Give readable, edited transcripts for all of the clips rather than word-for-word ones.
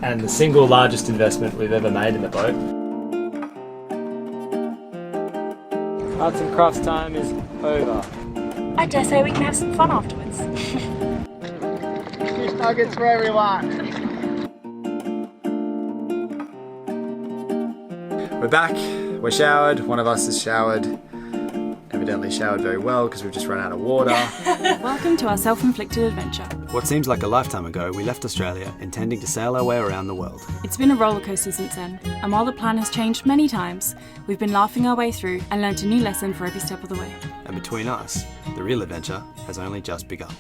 and the single largest investment we've ever made in the boat. Arts and crafts time is over. I dare say we can have some fun afterwards. Fish nuggets for everyone. We're back, we're showered, one of us is showered. Evidently showered very well because we've just run out of water. Welcome to our self-inflicted adventure. What seems like a lifetime ago, we left Australia intending to sail our way around the world. It's been a rollercoaster since then, and while the plan has changed many times, we've been laughing our way through and learnt a new lesson for every step of the way. And between us, the real adventure has only just begun.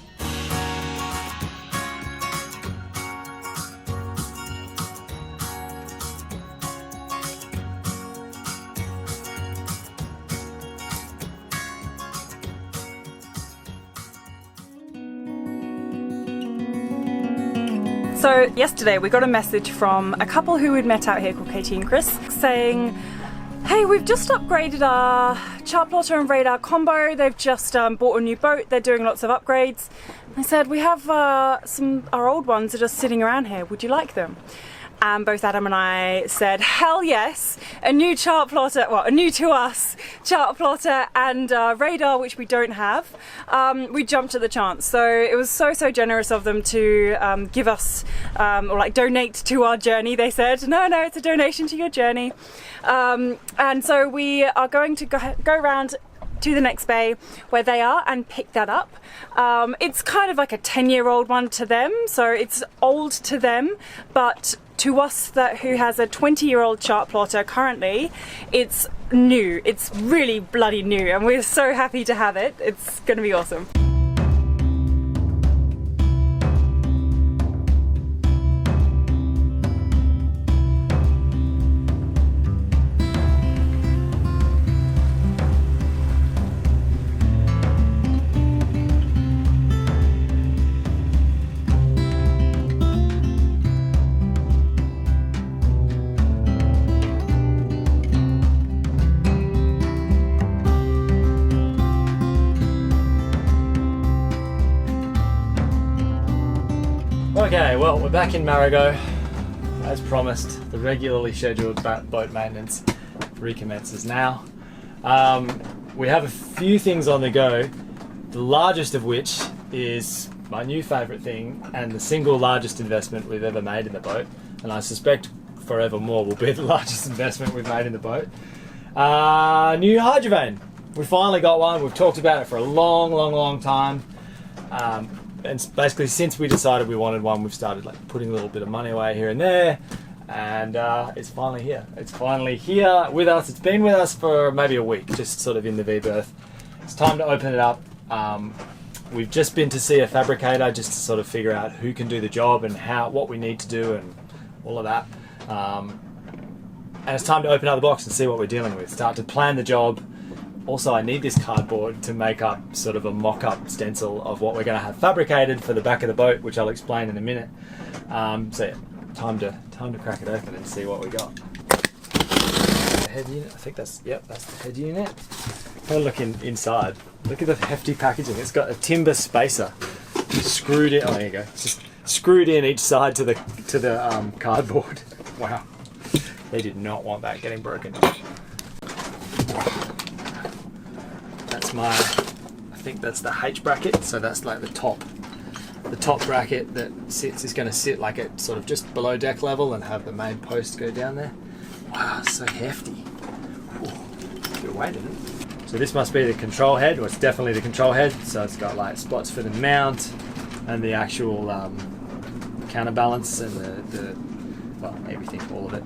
So yesterday we got a message from a couple who we'd met out here called Katie and Chris saying, hey, we've just upgraded our chart plotter and radar combo. They've just bought a new boat. They're doing lots of upgrades. I said, we have our old ones are just sitting around here. Would you like them? And both Adam and I said, hell yes, a new chart plotter, well, a new to us chart plotter and radar, which we don't have. We jumped at the chance. So it was so generous of them to give us, or like donate to our journey. They said, no, it's a donation to your journey. And so we are going to go around to the next bay where they are and pick that up. It's kind of like a 10-year-old one to them, so it's old to them, but to us who has a 20-year-old chart plotter currently, it's new. It's really bloody new, and we're so happy to have it. It's going to be awesome. Okay, well, we're back in Marigot. As promised, the regularly scheduled boat maintenance recommences now. We have a few things on the go, the largest of which is my new favourite thing and the single largest investment we've ever made in the boat, and I suspect forevermore will be the largest investment we've made in the boat. New Hydrovane. We finally got one. We've talked about it for a long time. And basically since we decided we wanted one, we've started like putting a little bit of money away here and there, and it's finally here. It's finally here with us. It's been with us for maybe a week, just sort of in the V-berth. It's time to open it up. We've just been to see a fabricator just to sort of figure out who can do the job and what we need to do and all of that. And it's time to open up the box and see what we're dealing with. Start to plan the job. Also, I need this cardboard to make up sort of a mock-up stencil of what we're going to have fabricated for the back of the boat, which I'll explain in a minute. So yeah, time to crack it open and see what we got. The head unit, I think that's the head unit. Have a look inside. Look at the hefty packaging. It's got a timber spacer screwed in. Oh, there you go. It's just screwed in each side to the cardboard. Wow, they did not want that getting broken. I think that's the H bracket, so that's like the top bracket that is going to sit like at sort of just below deck level and have the main post go down there. Wow, so hefty. Good weight, isn't it? So this must be the control head, or it's definitely the control head, so it's got like spots for the mount and the actual counterbalance and well, everything, all of it.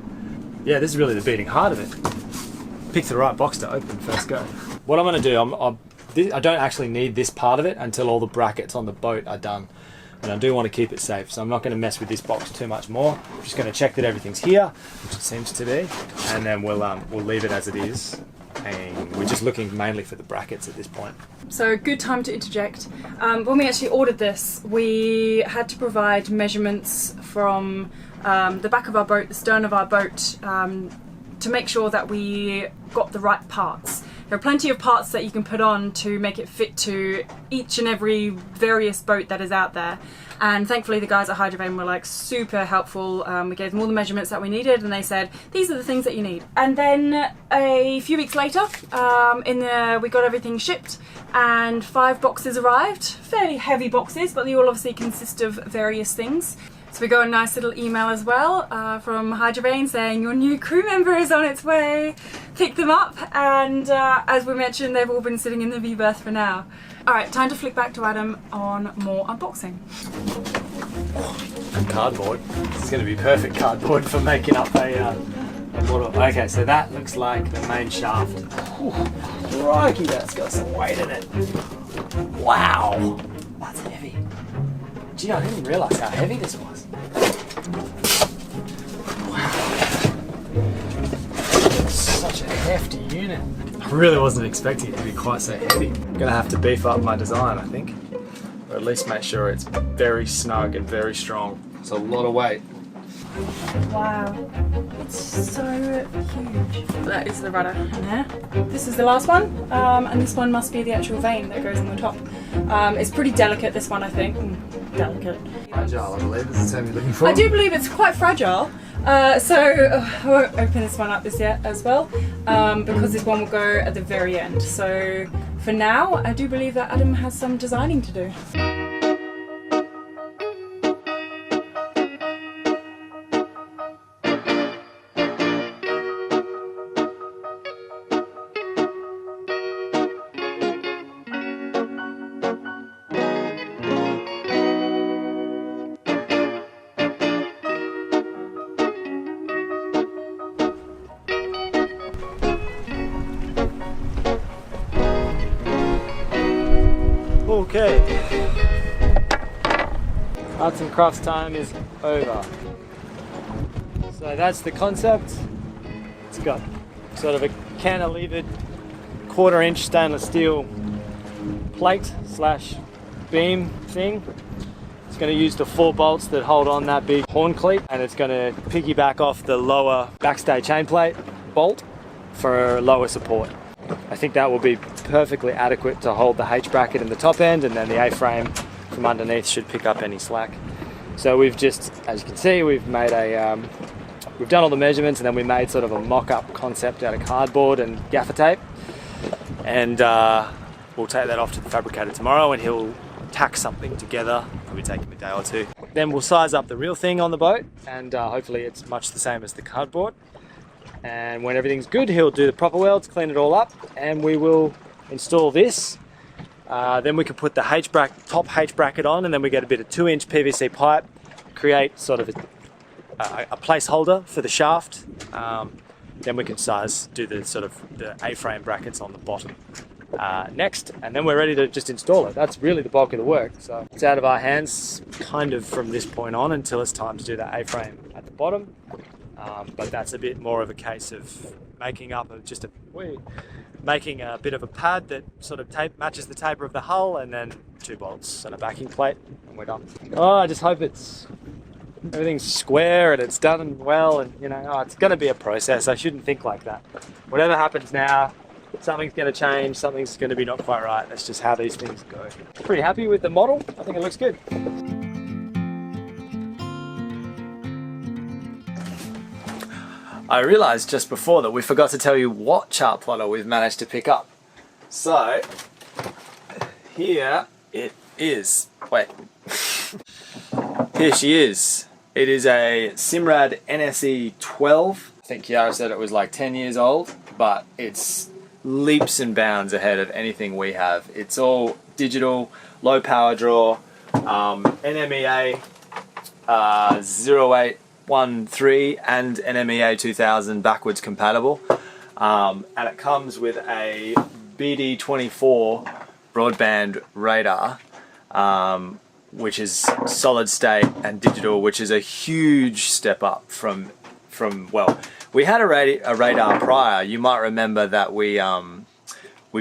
Yeah, this is really the beating heart of it. Pick the right box to open first go. What I'm going to do, I don't actually need this part of it until all the brackets on the boat are done. And I do want to keep it safe, so I'm not going to mess with this box too much more. I'm just going to check that everything's here, which it seems to be, and then we'll leave it as it is. And we're just looking mainly for the brackets at this point. So good time to interject. When we actually ordered this, we had to provide measurements from the back of our boat, the stern of our boat, to make sure that we got the right parts. There are plenty of parts that you can put on to make it fit to each and every various boat that is out there. And thankfully the guys at Hydrovane were like super helpful. We gave them all the measurements that we needed and they said, these are the things that you need. And then a few weeks later, we got everything shipped and 5 boxes arrived. Fairly heavy boxes, but they all obviously consist of various things. So we got a nice little email as well from Hydrovane saying your new crew member is on its way. Pick them up, and as we mentioned, they've all been sitting in the V-berth for now. Alright, time to flick back to Adam on more unboxing. And cardboard. This is going to be perfect cardboard for making up a model. Okay, so that looks like the main shaft. Crikey, that's got some weight in it. Wow, that's heavy. Gee, I didn't realise how heavy this was. Wow. Such a hefty unit. I really wasn't expecting it to be quite so heavy. I'm gonna have to beef up my design, I think. Or at least make sure it's very snug and very strong. It's a lot of weight. Wow, it's so huge. That is the rudder in there. This is the last one, and this one must be the actual vane that goes on the top. It's pretty delicate, this one, I think. Delicate. Fragile, I believe, is the term you're looking for. I do believe it's quite fragile. So I won't open this one up as well, because this one will go at the very end. So for now, I do believe that Adam has some designing to do. Okay, arts and crafts time is over. So that's the concept. It's got sort of a cantilevered 1/4 inch stainless steel plate slash beam thing. It's going to use the 4 bolts that hold on that big horn cleat, and it's going to piggyback off the lower backstay chain plate bolt for lower support. I think that will be perfectly adequate to hold the H bracket in the top end, and then the A-frame from underneath should pick up any slack. So we've just, as you can see, we've made we've done all the measurements, and then we made sort of a mock-up concept out of cardboard and gaffer tape, and we'll take that off to the fabricator tomorrow, and he'll tack something together. Probably take him a day or two. Then we'll size up the real thing on the boat, and hopefully it's much the same as the cardboard. And when everything's good, he'll do the proper welds, clean it all up, and we will install this. Then we can put the top H bracket on, and then we get a bit of 2-inch PVC pipe, create sort of a placeholder for the shaft. Then we can do the A-frame brackets on the bottom next, and then we're ready to just install it. That's really the bulk of the work. So it's out of our hands kind of from this point on until it's time to do the A-frame at the bottom. But that's a bit more of a case of making up making a bit of a pad that sort of matches the taper of the hull, and then 2 bolts and a backing plate, and we're done. Oh, I just hope everything's square and it's done well, and it's going to be a process. I shouldn't think like that. Whatever happens now, something's going to change, something's going to be not quite right. That's just how these things go. Pretty happy with the model. I think it looks good. I realised just before that we forgot to tell you what chart plotter we've managed to pick up. So, here it is. Wait. Here she is. It is a Simrad NSE 12. I think Khiara said it was like 10 years old, but it's leaps and bounds ahead of anything we have. It's all digital, low power draw, NMEA 0813 and NMEA 2000 backwards compatible, and it comes with a BD24 broadband radar, which is solid state and digital, which is a huge step up from well, we had a radar prior. You might remember that we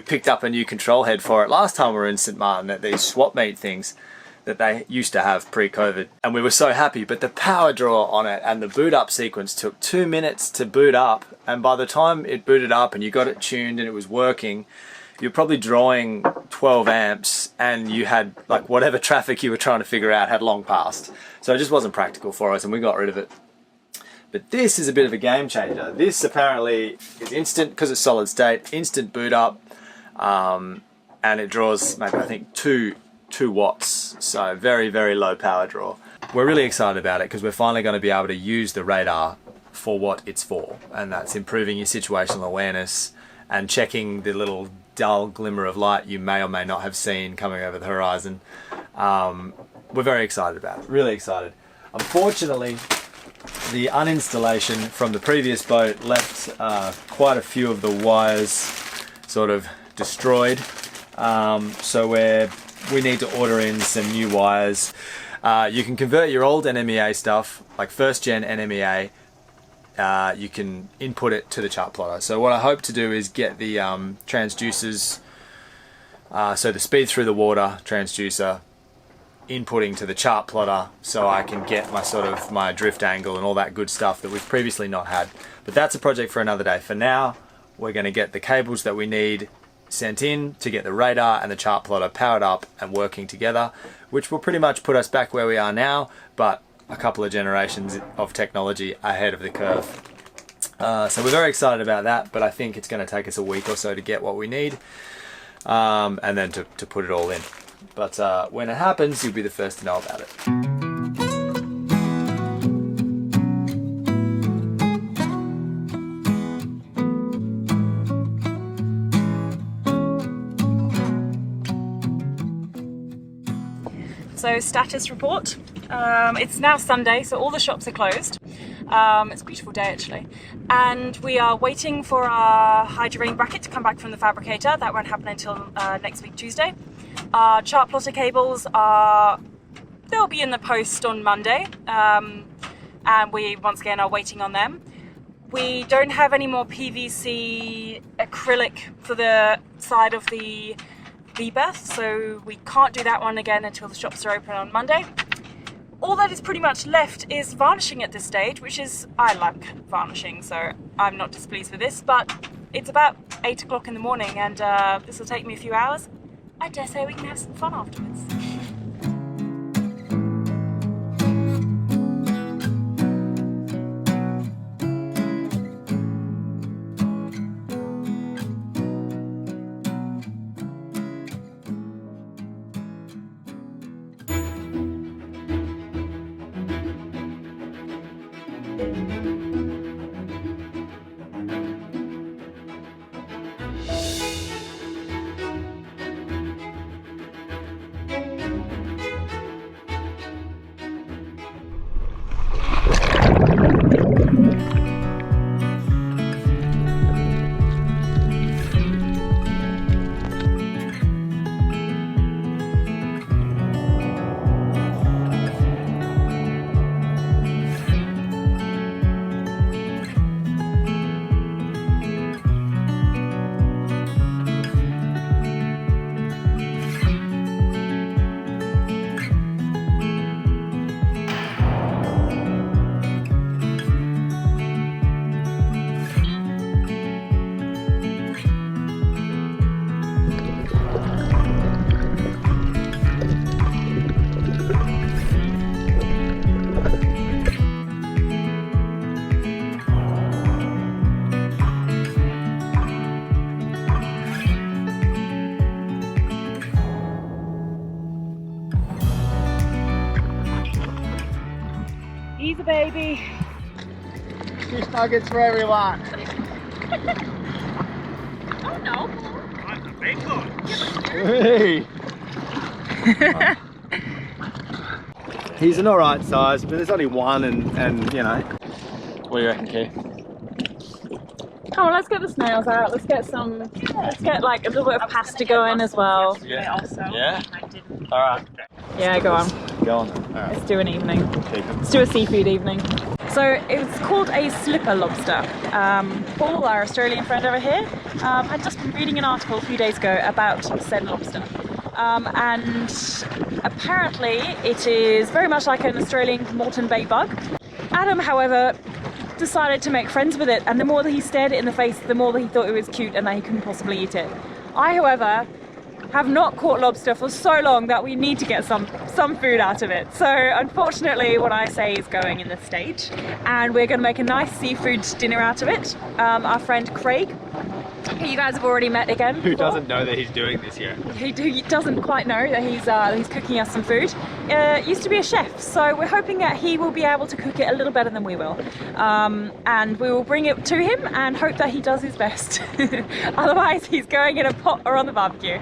picked up a new control head for it last time we were in St Martin at these swap meet things. that they used to have pre-COVID, and we were so happy. But the power draw on it and the boot up sequence took 2 minutes to boot up, and by the time it booted up and you got it tuned and it was working, you're probably drawing 12 amps and you had like whatever traffic you were trying to figure out had long passed. So it just wasn't practical for us and we got rid of it. But this is a bit of a game changer. This apparently is instant, because it's solid state, instant boot up, and it draws maybe I think 2 watts, so very, very low power draw. We're really excited about it because we're finally going to be able to use the radar for what it's for, and that's improving your situational awareness and checking the little dull glimmer of light you may or may not have seen coming over the horizon. We're very excited about it, really excited. Unfortunately, the uninstallation from the previous boat left quite a few of the wires sort of destroyed, so we need to order in some new wires. You can convert your old NMEA stuff, like first gen NMEA, you can input it to the chart plotter. So what I hope to do is get the transducers, so the speed through the water transducer, inputting to the chart plotter, so I can get my drift angle and all that good stuff that we've previously not had. But that's a project for another day. For now, we're going to get the cables that we need sent in to get the radar and the chart plotter powered up and working together, which will pretty much put us back where we are now, but a couple of generations of technology ahead of the curve. So we're very excited about that, but I think it's going to take us a week or so to get what we need, and then to put it all in. But when it happens, you'll be the first to know about it. So status report. It's now Sunday, so all the shops are closed. It's a beautiful day actually. And we are waiting for our Hydrovane bracket to come back from the fabricator. That won't happen until next week, Tuesday. Our chart plotter cables they'll be in the post on Monday. And we once again are waiting on them. We don't have any more PVC acrylic for the side of the V-berth, so we can't do that one again until the shops are open on Monday. All that is pretty much left is varnishing at this stage, which is, I like varnishing, so I'm not displeased with this, but it's about 8 o'clock in the morning and this will take me a few hours. I dare say we can have some fun afterwards. He's a baby. Fish nuggets for everyone. Oh no. I'm the big one. Hey. He's an alright size, but there's only one and you know. What do you reckon, Kay? Come on, let's get the snails out. Let's get like a little bit of pasta going as well. Yeah. Yeah? Alright. Yeah, go on. Go on. Alright. Let's do an evening. Keep it. Let's do a seafood evening. So it's called a slipper lobster. Paul, our Australian friend over here, had just been reading an article a few days ago about said lobster. And Apparently it is very much like an Australian Moreton Bay bug. Adam, however, decided to make friends with it, and the more that he stared it in the face, the more that he thought it was cute and that he couldn't possibly eat it. I, however, have not caught lobster for so long that we need to get some food out of it. So unfortunately what I say is going in this stage, and we're going to make a nice seafood dinner out of it. Our friend Craig, who you guys have already met again. Who doesn't know that he's doing this yet? He doesn't quite know that he's cooking us some food. Used to be a chef, so we're hoping that he will be able to cook it a little better than we will. And we will bring it to him and hope that he does his best. Otherwise he's going in a pot or on the barbecue.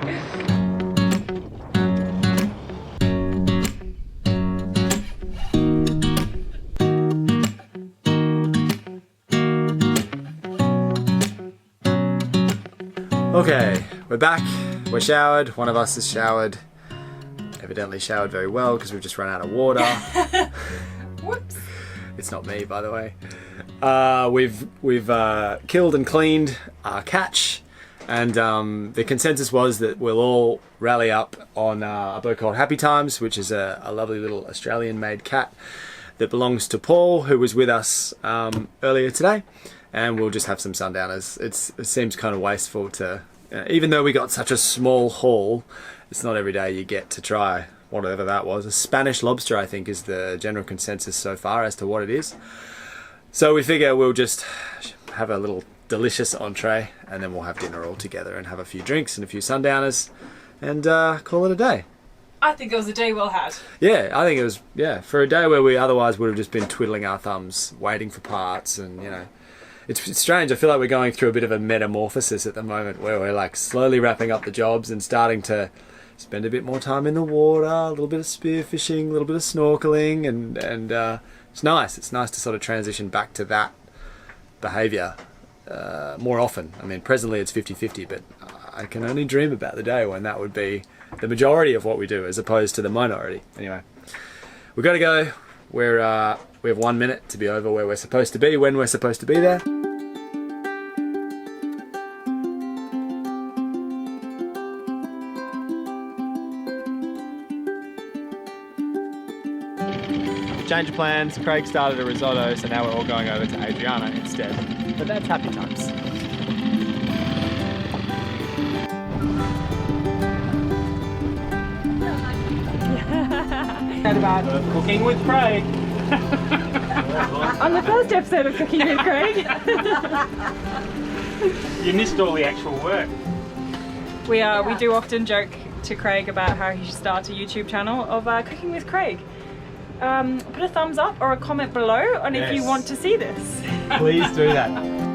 Okay, we're back, we're showered, one of us is showered, evidently showered very well because we've just run out of water. Whoops. It's not me, by the way. We've killed and cleaned our catch, and the consensus was that we'll all rally up on a boat called Happy Times, which is a lovely little Australian-made cat that belongs to Paul, who was with us earlier today. And we'll just have some sundowners. It seems kind of wasteful to, even though we got such a small haul, it's not every day you get to try whatever that was. A Spanish lobster, I think, is the general consensus so far as to what it is. So we figure we'll just have a little delicious entree, and then we'll have dinner all together and have a few drinks and a few sundowners, and call it a day. I think it was a day well had. Yeah, I think it was, for a day where we otherwise would have just been twiddling our thumbs, waiting for parts, and, you know. It's strange, I feel like we're going through a bit of a metamorphosis at the moment where we're like slowly wrapping up the jobs and starting to spend a bit more time in the water, a little bit of spearfishing, a little bit of snorkeling, and it's nice. It's nice to sort of transition back to that behaviour more often. I mean, presently it's 50-50, but I can only dream about the day when that would be the majority of what we do as opposed to the minority. Anyway, we've got to go. We have 1 minute to be over where we're supposed to be, when we're supposed to be there. Change of plans, Craig started a risotto, so now we're all going over to Adriana instead. But that's Happy Times. About cooking with Craig. On the first episode of Cooking with Craig. You missed all the actual work. We do often joke to Craig about how he should start a YouTube channel of Cooking with Craig. Put a thumbs up or a comment below on if you want to see this. Please do that.